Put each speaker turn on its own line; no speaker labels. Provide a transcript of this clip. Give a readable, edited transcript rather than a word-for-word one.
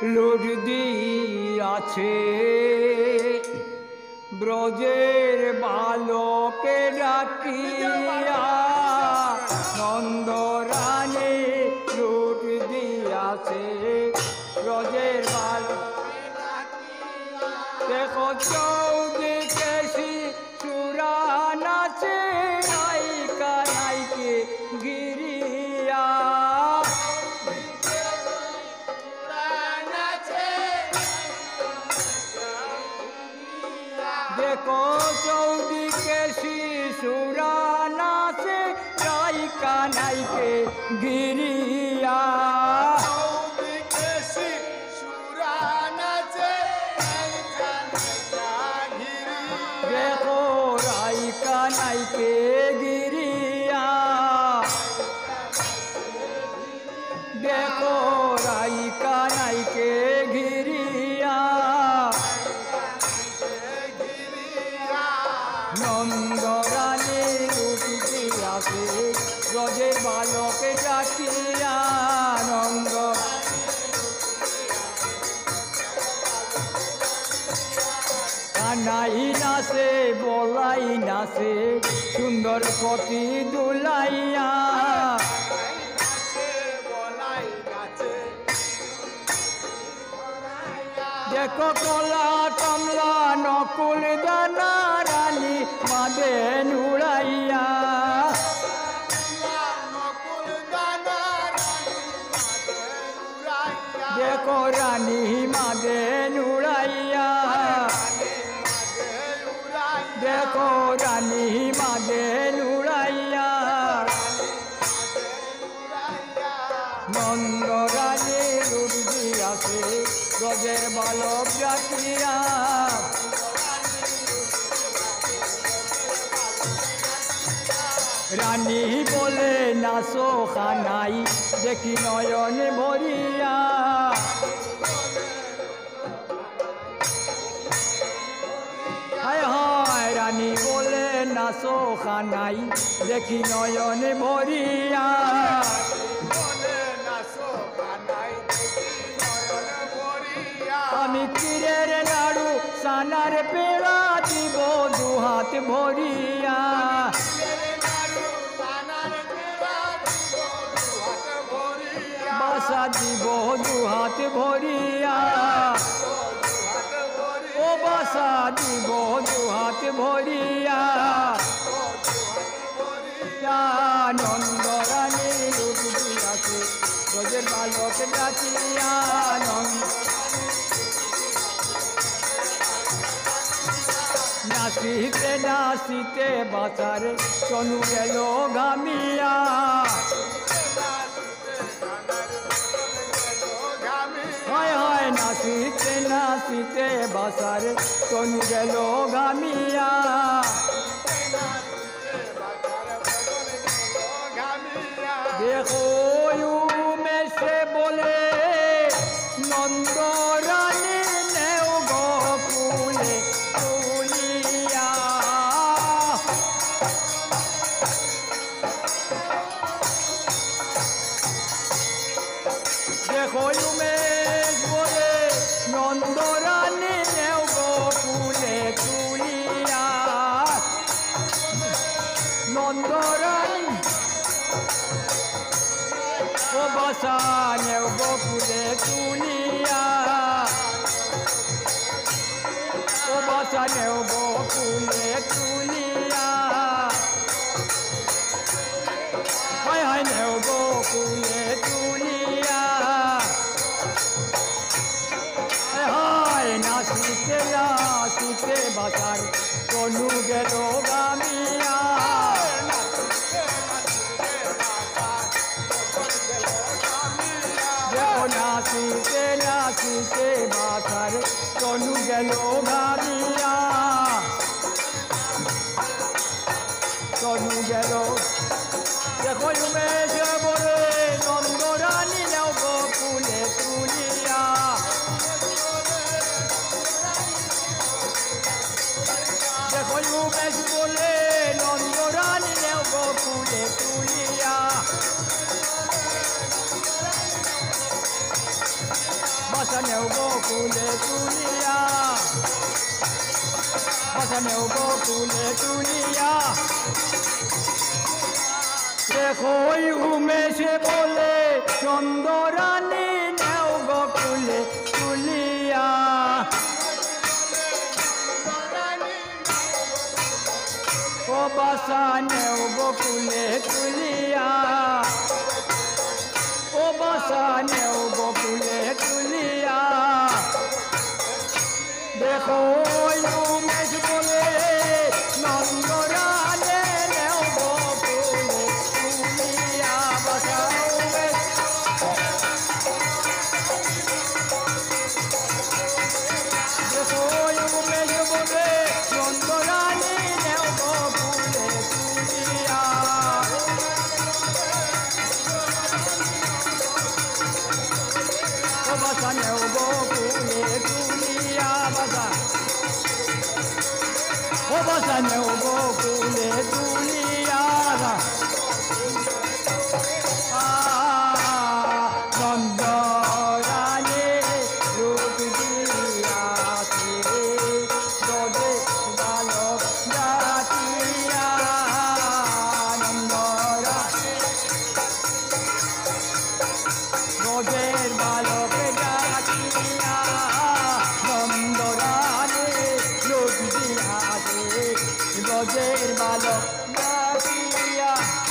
লুট দিয়াছে ব্রজের বালকে ডাকিয়া নন্দরানী লুট দিয়াছে ব্রজের বালক দেখো চৌদিকে শিশুরা নাচে নায়িকা নায়িকে গিরিয়া দেখো চৌদিকে শিশুরা নাচে নায়িকা নায়িকে গিরিয়া দেখো রায়িকা নায়িকে গিরিয়া দেখো রায়িকা নায়িকে গিরিয়া নন্দরানী লুটি দিয়াছে ব্রজের বালকে ডাকিয়া নন্দ কানাই নাচে বলাই নাচে সুন্দর কটি দুলাইয়া দেখো কলা কমলা নকুল দানা রানী মাদে নুড়াইয়া দেখো রানী মাদে নুড়াইয়া দেখো রানী মাদে নুড়াইয়া নন্দরানী লুট দিয়াছে ব্রজের বালক ডাকিয়া রানী বলে নাচো খানাই দেখি নয়ন ভরিয়া হায় হায় রানী বলে নাচো খানাই দেখি নয়ন ভরিয়া আমি ক্ষীরের নাড়ু সানার পেড়া দিব দুহাত ভরিয়া বাসা দিব দুহাত ভরিয়া ও বাসা দিব দুহাত ভরিয়া নন্দরানী লুট দিয়াছে ব্রজের বালক ডাকিয়া নাচিতে নাচিতে বাঁচার তনু গেল ঘামিয়া হায় হায় নাচিতে নাচিতে বাঁচার তনু গেল ঘামিয়া দেখো মেশে বলে নন্দরানী নেও গোকুলে তুলিয়া দেখো উমেশ বলে নন্দরানী নেও গোকুলে তুলিয়া নন্দরানী ও বাসা নেও গোকুলে তুলিয়া ও বাসা নেও গোকুলে তুলিয়া হায় হায় নেও গোকুলে তুলিয়া হায় নাচিতে নাচিতে বাসার তনু গেল গামিয়া নাচিতে নাচিতে বাসার তনু গেল ঘামিয়া তনু গেল দেখো উমেশ বলে নন্দরানী নেও গোকুলে তুলিয়া দেখো উমেশ বলে নন্দরানী নেও গোকুলে তুলিয়া বসানেও বকুলে তুলিয়া বসানেও বকুলে তুলিয়া দেখো উমেশে বলে চন্দরানী নেও বকুলে তুলিয়া ও বসানেও বকুলে তুলিয়া ও বসানেও বকুলে তুলিয়া দেখো উমেশ বলে নন্দরানী নেও বকুলে তুলিয়া বসা উমেশ দেখো উমেশ বলে নন্দরানী নেও বকুলে তুলিয়া ও বসানেও বকুলে তুলিয়া বসা ও বসানেও বকুলে তুলিয়া নন্দরানী রূপ দিয়াছে রোদে বালক জাতিয়া নন্দরানী রোদের বালক